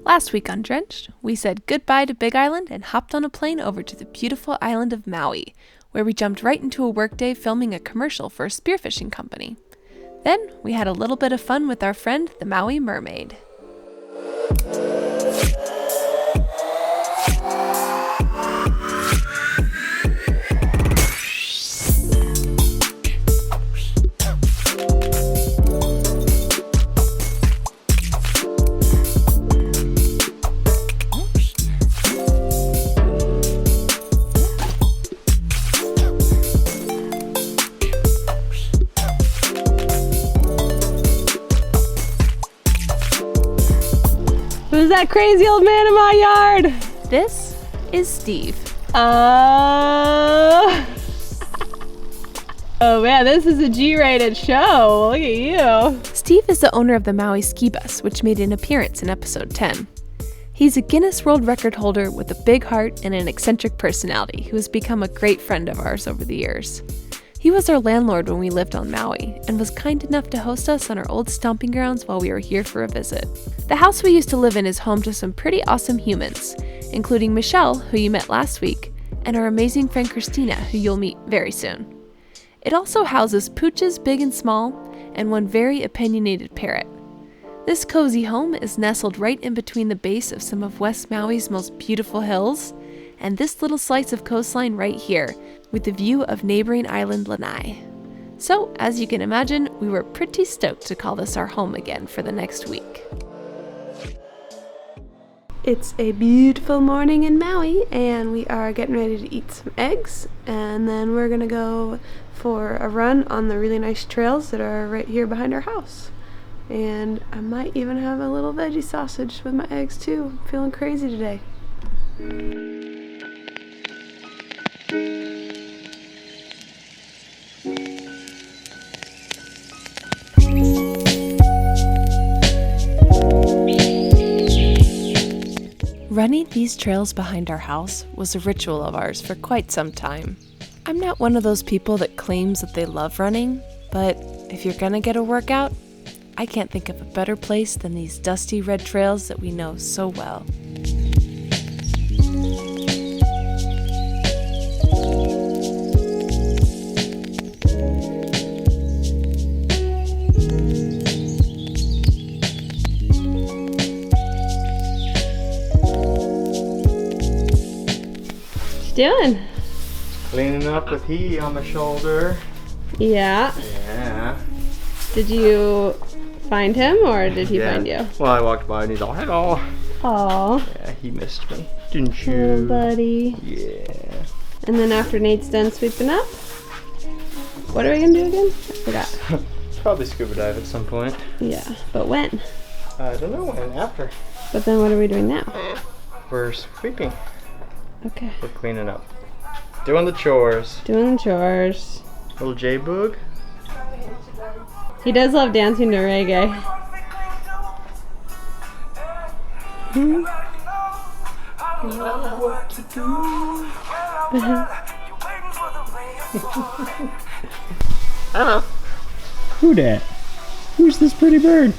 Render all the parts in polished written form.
Last week on Drenched, we said goodbye to Big Island and hopped on a plane over to the beautiful island of Maui, where we jumped right into a workday filming a commercial for a spearfishing company. Then we had a little bit of fun with our friend, the Maui mermaid. Who's that crazy old man in my yard? This is Steve. Oh man, this is a G-rated show. Look at you. Steve is the owner of the Maui ski bus, which made an appearance in episode 10. He's a Guinness World Record holder with a big heart and an eccentric personality who has become a great friend of ours over the years. He was our landlord when we lived on Maui and was kind enough to host us on our old stomping grounds while we were here for a visit. The house we used to live in is home to some pretty awesome humans, including Michelle, who you met last week, and our amazing friend Christina, who you'll meet very soon. It also houses pooches big and small, and one very opinionated parrot. This cozy home is nestled right in between the base of some of West Maui's most beautiful hills, and this little slice of coastline right here, with the view of neighboring island Lanai. So, as you can imagine, we were pretty stoked to call this our home again for the next week. It's a beautiful morning in Maui, and we are getting ready to eat some eggs, and then we're gonna go for a run on the really nice trails that are right here behind our house. And I might even have a little veggie sausage with my eggs too. I'm feeling crazy today. Running these trails behind our house was a ritual of ours for quite some time. I'm not one of those people that claims that they love running, but if you're gonna get a workout, I can't think of a better place than these dusty red trails that we know so well. Doing? Cleaning up with he on the shoulder. Yeah. Yeah. Did you find him or did he find you? Well, I walked by and he's all, hello. Aw. Yeah, he missed me. Didn't you? Little buddy. Yeah. And then after Nate's done sweeping up, what are we gonna do again? I forgot. Probably scuba dive at some point. Yeah, but when? I don't know when. After. But then what are we doing now? We're sweeping. Okay. We're cleaning up. Doing the chores. Doing the chores. Little J-Boog. He does love dancing to reggae. What to do? Hello. Who dat? Who's this pretty bird?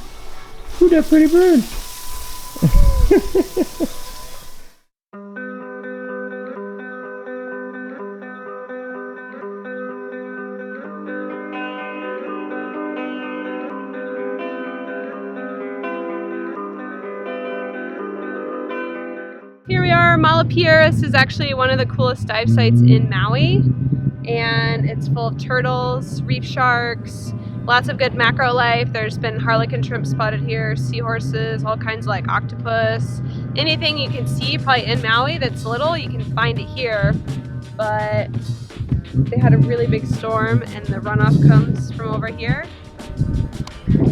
Who that pretty bird? Here we are, Malapia. This is actually one of the coolest dive sites in Maui, and it's full of turtles, reef sharks, lots of good macro life. There's been harlequin shrimp spotted here, seahorses, all kinds of like octopus. Anything you can see probably in Maui that's little, you can find it here. But they had a really big storm and the runoff comes from over here.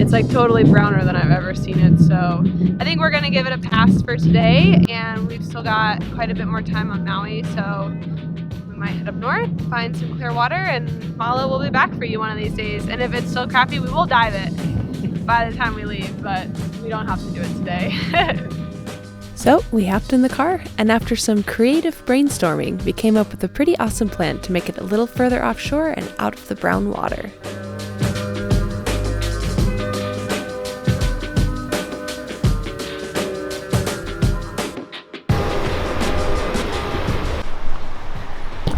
It's like totally browner than I've ever seen it, so I think we're gonna give it a pass for today, and we've still got quite a bit more time on Maui, so we might head up north, find some clear water, and Mala will be back for you one of these days. And if it's still crappy, we will dive it by the time we leave, but we don't have to do it today. So we hopped in the car, and after some creative brainstorming, we came up with a pretty awesome plan to make it a little further offshore and out of the brown water.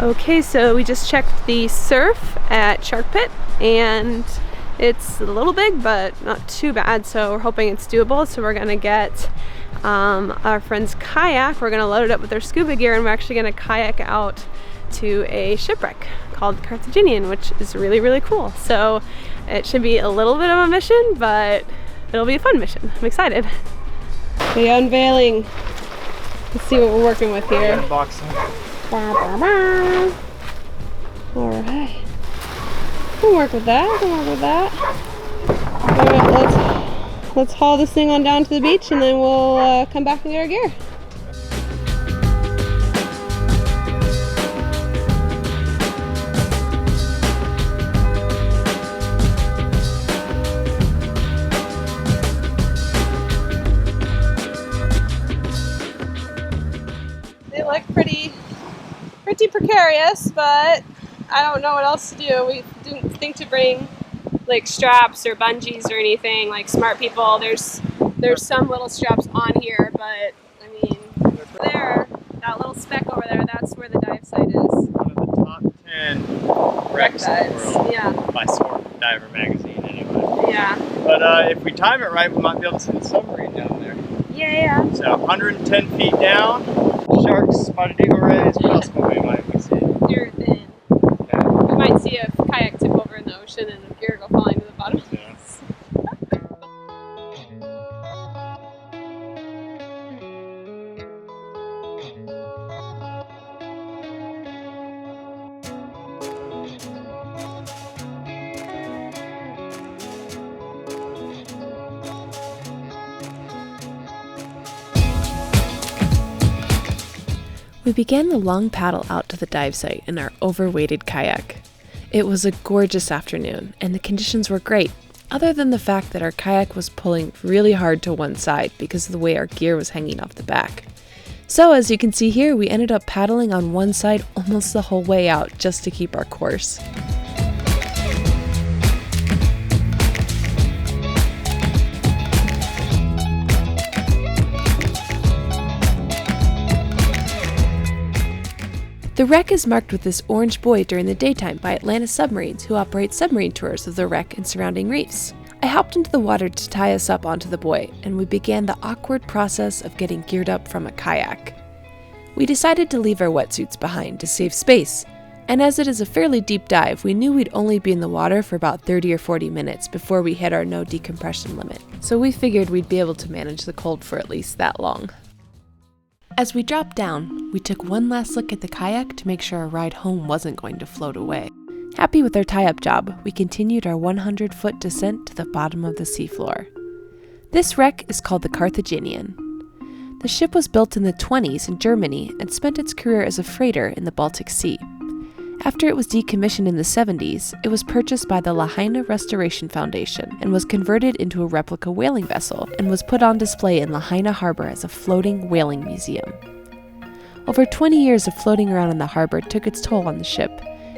Okay, so we just checked the surf at Shark Pit, and it's a little big, but not too bad, so we're hoping it's doable. So we're gonna get our friend's kayak, we're gonna load it up with their scuba gear, and we're actually gonna kayak out to a shipwreck called Carthaginian, which is really, really cool. So it should be a little bit of a mission, but it'll be a fun mission. I'm excited. The unveiling. Let's see what we're working with here. Unboxing. Alright. We'll work with that. Alright, let's haul this thing on down to the beach, and then we'll come back and get our gear. They look pretty precarious, but I don't know what else to do. We didn't think to bring like straps or bungees or anything, like smart people. There's some little straps on here, but I mean, there, that little speck over there, that's where the dive site is. One of the top 10 wrecks in the world. Yeah. By Sort Diver magazine, anyway. Yeah. But if we time it right, we might be able to see the submarine down there. Yeah. So 110 feet down, sharks, spotted eagle rays. What else might we see? You're thin. Okay. We might see a kayak tip over in the ocean and a gear go falling to the bottom. Yeah. We began the long paddle out to the dive site in our overweighted kayak. It was a gorgeous afternoon, and the conditions were great, other than the fact that our kayak was pulling really hard to one side because of the way our gear was hanging off the back. So as you can see here, we ended up paddling on one side almost the whole way out just to keep our course. The wreck is marked with this orange buoy during the daytime by Atlantis Submarines, who operate submarine tours of the wreck and surrounding reefs. I hopped into the water to tie us up onto the buoy, and we began the awkward process of getting geared up from a kayak. We decided to leave our wetsuits behind to save space, and as it is a fairly deep dive, we knew we'd only be in the water for about 30 or 40 minutes before we hit our no decompression limit, so we figured we'd be able to manage the cold for at least that long. As we dropped down, we took one last look at the kayak to make sure our ride home wasn't going to float away. Happy with our tie-up job, we continued our 100-foot descent to the bottom of the seafloor. This wreck is called the Carthaginian. The ship was built in the 1920s in Germany and spent its career as a freighter in the Baltic Sea. After it was decommissioned in the 70s, it was purchased by the Lahaina Restoration Foundation and was converted into a replica whaling vessel and was put on display in Lahaina Harbor as a floating whaling museum. Over 20 years of floating around in the harbor took its toll on the ship,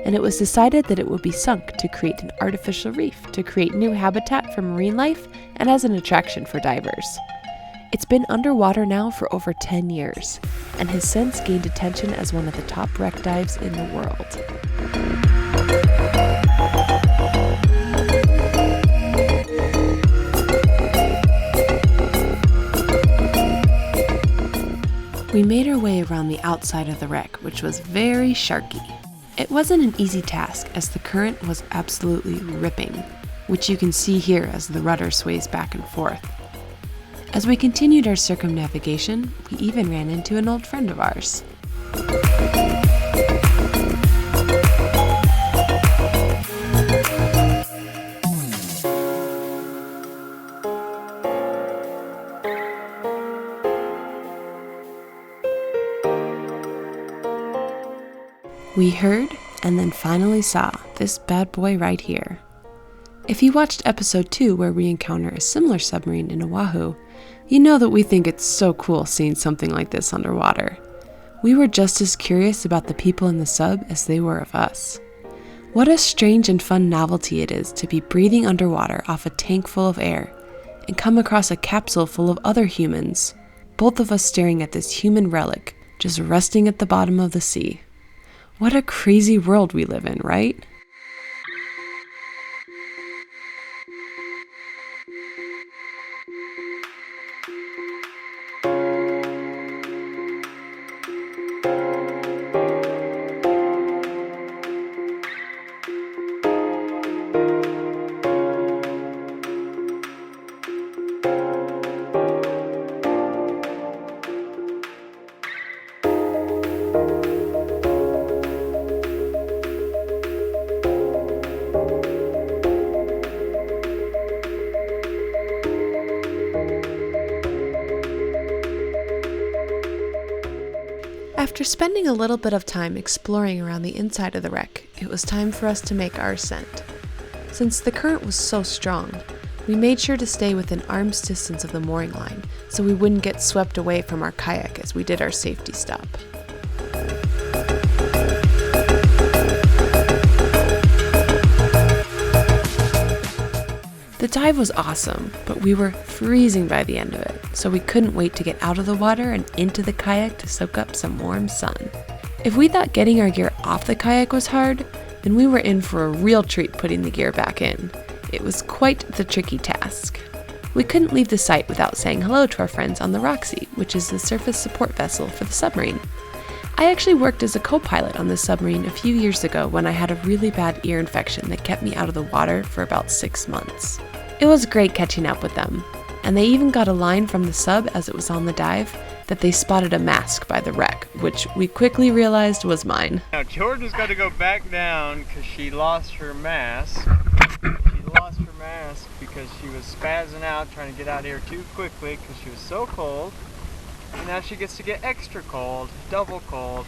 and it was decided that it would be sunk to create an artificial reef to create new habitat for marine life and as an attraction for divers. It's been underwater now for over 10 years, and has since gained attention as one of the top wreck dives in the world. We made our way around the outside of the wreck, which was very sharky. It wasn't an easy task as the current was absolutely ripping, which you can see here as the rudder sways back and forth. As we continued our circumnavigation, we even ran into an old friend of ours. We heard and then finally saw this bad boy right here. If you watched episode 2 where we encounter a similar submarine in Oahu, you know that we think it's so cool seeing something like this underwater. We were just as curious about the people in the sub as they were of us. What a strange and fun novelty it is to be breathing underwater off a tank full of air and come across a capsule full of other humans, both of us staring at this human relic just resting at the bottom of the sea. What a crazy world we live in, right? After spending a little bit of time exploring around the inside of the wreck, it was time for us to make our ascent. Since the current was so strong, we made sure to stay within arm's distance of the mooring line so we wouldn't get swept away from our kayak as we did our safety stop. The dive was awesome, but we were freezing by the end of it, so we couldn't wait to get out of the water and into the kayak to soak up some warm sun. If we thought getting our gear off the kayak was hard, then we were in for a real treat putting the gear back in. It was quite the tricky task. We couldn't leave the site without saying hello to our friends on the Roxy, which is the surface support vessel for the Submarine. I actually worked as a co-pilot on the Submarine a few years ago when I had a really bad ear infection that kept me out of the water for about 6 months. It was great catching up with them, and they even got a line from the sub as it was on the dive that they spotted a mask by the wreck, which we quickly realized was mine. Now Jordan's got to go back down because she lost her mask. She lost her mask because she was spazzing out trying to get out of here too quickly because she was so cold. And now she gets to get extra cold, double cold,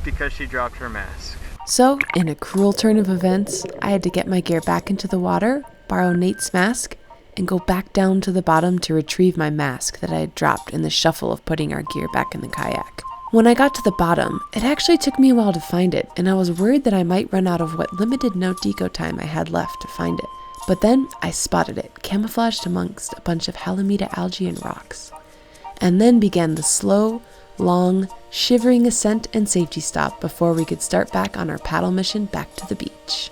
because she dropped her mask. So, in a cruel turn of events, I had to get my gear back into the water, borrow Nate's mask, and go back down to the bottom to retrieve my mask that I had dropped in the shuffle of putting our gear back in the kayak. When I got to the bottom, it actually took me a while to find it, and I was worried that I might run out of what limited no-deco time I had left to find it. But then I spotted it, camouflaged amongst a bunch of Halimeda algae and rocks. And then began the slow, long, shivering ascent and safety stop before we could start back on our paddle mission back to the beach.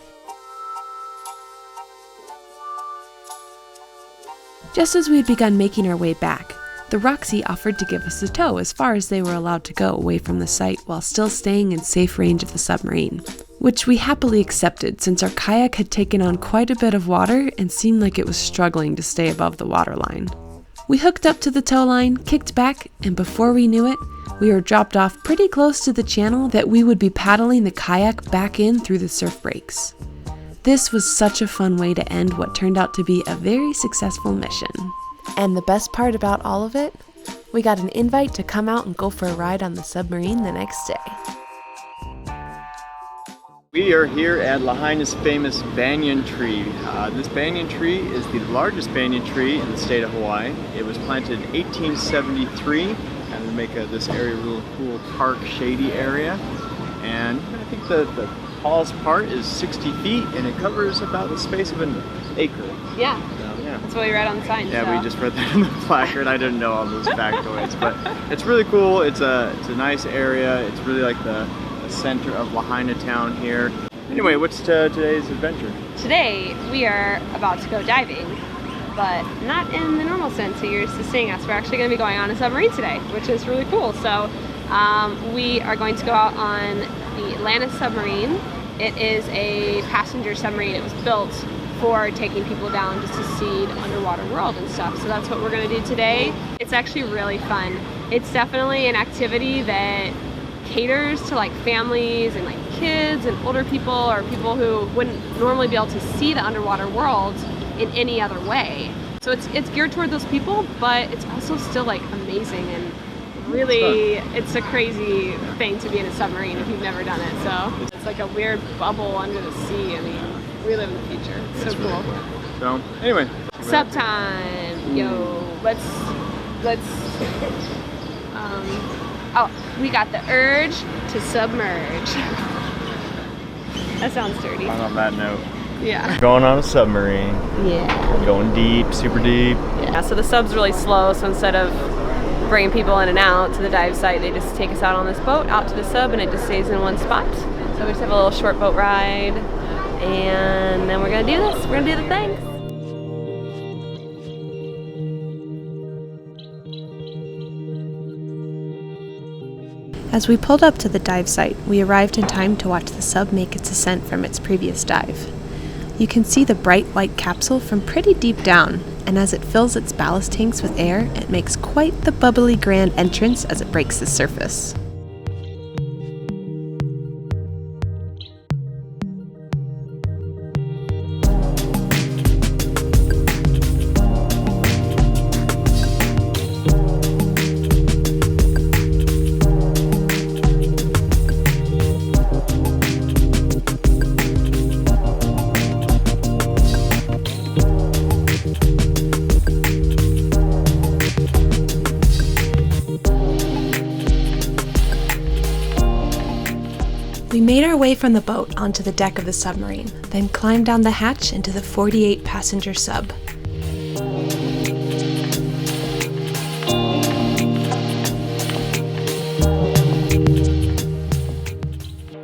Just as we had begun making our way back, the Roxy offered to give us a tow as far as they were allowed to go away from the site while still staying in safe range of the Submarine, which we happily accepted since our kayak had taken on quite a bit of water and seemed like it was struggling to stay above the waterline. We hooked up to the tow line, kicked back, and before we knew it, we were dropped off pretty close to the channel that we would be paddling the kayak back in through the surf breaks. This was such a fun way to end what turned out to be a very successful mission. And the best part about all of it, we got an invite to come out and go for a ride on the Submarine the next day. We are here at Lahaina's famous banyan tree. This banyan tree is the largest banyan tree in the state of Hawaii. It was planted in 1873 and to make this area a real cool park shady area. And I think the tallest part is 60 feet and it covers about the space of an acre. Yeah. So, yeah. That's what we read on the sign. Yeah, so. we just read that in the placard. I didn't know all those factoids, but it's really cool. It's a nice area. It's really like the center of Lahaina town here. Anyway, what's today's adventure? Today we are about to go diving, but not in the normal sense that you're used to seeing us. We're actually going to be going on a submarine today, which is really cool. So we are going to go out on the Atlantis Submarine. It is a passenger submarine. It was built for taking people down just to see the underwater world and stuff. So that's what we're going to do today. It's actually really fun. It's definitely an activity that caters to like families and like kids and older people or people who wouldn't normally be able to see the underwater world in any other way. So it's geared toward those people, but it's also still like amazing and really it's a crazy thing to be in a submarine if you've never done it. So it's like a weird bubble under the sea. I mean, we live in the future. It's so cool. So anyway, Sub time. Yo, let's oh, we got the urge to submerge. That sounds dirty. on that note, Yeah. going on a submarine, Yeah. going deep, super deep. Yeah, so the sub's really slow, so instead of bringing people in and out to the dive site. They just take us out on this boat, out to the sub, and it just stays in one spot. So we just have a little short boat ride, and then we're gonna do this. We're gonna do the thing. As we pulled up to the dive site, we arrived in time to watch the sub make its ascent from its previous dive. You can see the bright white capsule from pretty deep down, and as it fills its ballast tanks with air, it makes quite the bubbly grand entrance as it breaks the surface. We made our way from the boat onto the deck of the submarine, then climbed down the hatch into the 48-passenger sub.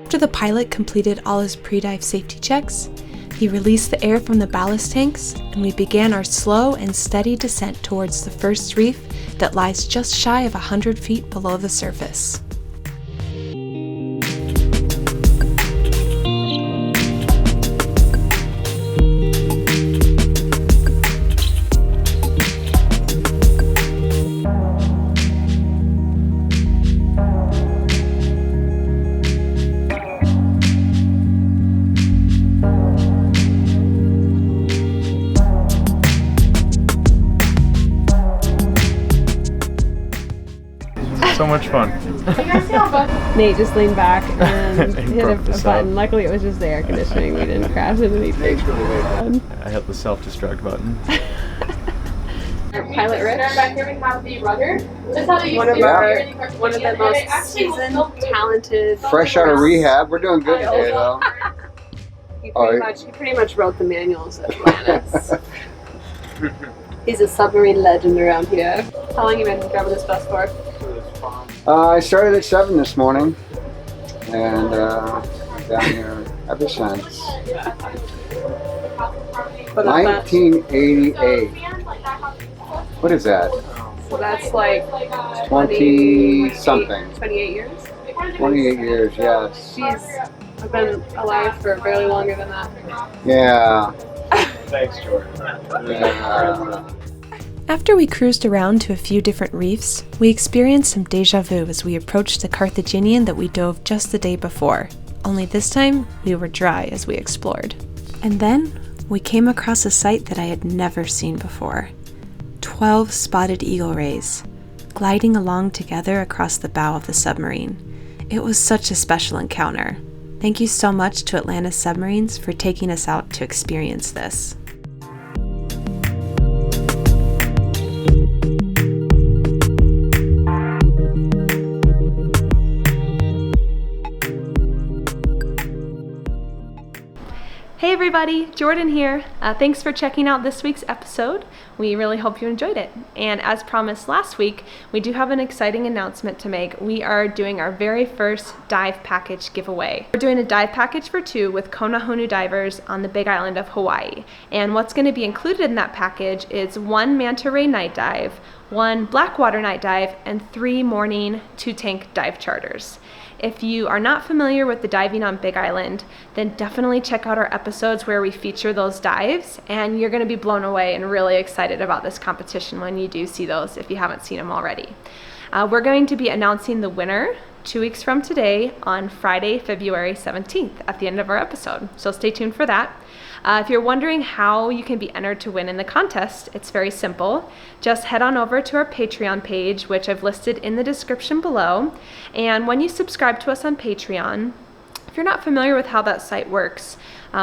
After the pilot completed all his pre-dive safety checks, he released the air from the ballast tanks, and we began our slow and steady descent towards the first reef that lies just shy of 100 feet below the surface. So much fun. Nate just leaned back and hit a broke the sub. button. Luckily, it was just the air conditioning. We didn't crash into anything. I hit the self-destruct button. Pilot Rich, back here we have the rudder. Just how they one used of to the most seasoned, talented. Fresh out of rehab. We're doing good today, though. He pretty much wrote the manuals of Atlantis. He's a submarine legend around here. How long you been driving this bus for? I started at 7 this morning, and down here ever since. 1988. What is that? So that's like 20 something. 28 years? 28 years, yes. Jeez, I've been alive for barely longer than that. Yeah. Thanks, Jordan. Yeah. After we cruised around to a few different reefs, we experienced some deja vu as we approached the Carthaginian that we dove just the day before. Only this time, we were dry as we explored. And then, we came across a sight that I had never seen before. 12 spotted eagle rays, gliding along together across the bow of the submarine. It was such a special encounter. Thank you so much to Atlantis Submarines for taking us out to experience this. Hey everybody, Jordan here. Thanks for checking out this week's episode. We really hope you enjoyed it. And as promised last week, we do have an exciting announcement to make. We are doing our very first dive package giveaway. We're doing a dive package for 2 with Konahonu divers on the Big Island of Hawaii. And what's going to be included in that package is 1 manta ray night dive, 1 blackwater night dive, and 3 morning 2-tank dive charters. If you are not familiar with the diving on Big Island, then definitely check out our episodes where we feature those dives, and you're going to be blown away and really excited about this competition when you do see those if you haven't seen them already. We're going to be announcing the winner 2 weeks from today on Friday, February 17th at the end of our episode, so stay tuned for that. If you're wondering how you can be entered to win in the contest, it's very simple. Just head on over to our Patreon page, which I've listed in the description below. And when you subscribe to us on Patreon, if you're not familiar with how that site works,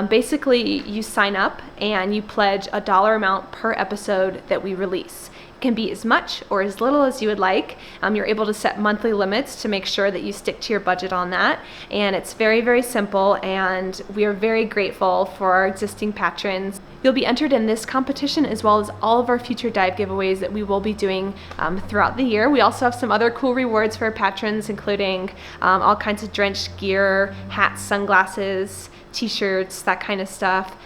basically you sign up and you pledge a dollar amount per episode that we release. It can be as much or as little as you would like. You're able to set monthly limits to make sure that you stick to your budget on that. And it's very, very simple, and we are very grateful for our existing patrons. You'll be entered in this competition as well as all of our future dive giveaways that we will be doing throughout the year. We also have some other cool rewards for our patrons, including all kinds of Drenched gear, hats, sunglasses, t-shirts, that kind of stuff.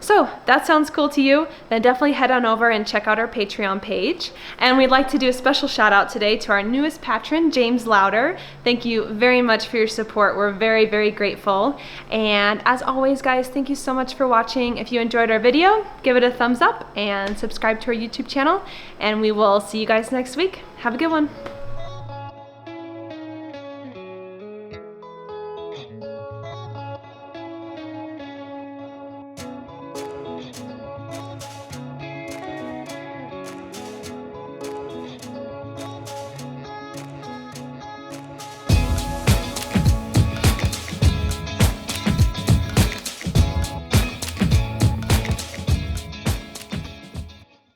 So that sounds cool to you, then definitely head on over and check out our Patreon page. And we'd like to do a special shout out today to our newest patron, James Louder. Thank you very much for your support. We're very, very grateful. And as always, guys, thank you so much for watching. If you enjoyed our video, give it a thumbs up and subscribe to our YouTube channel. And we will see you guys next week. Have a good one.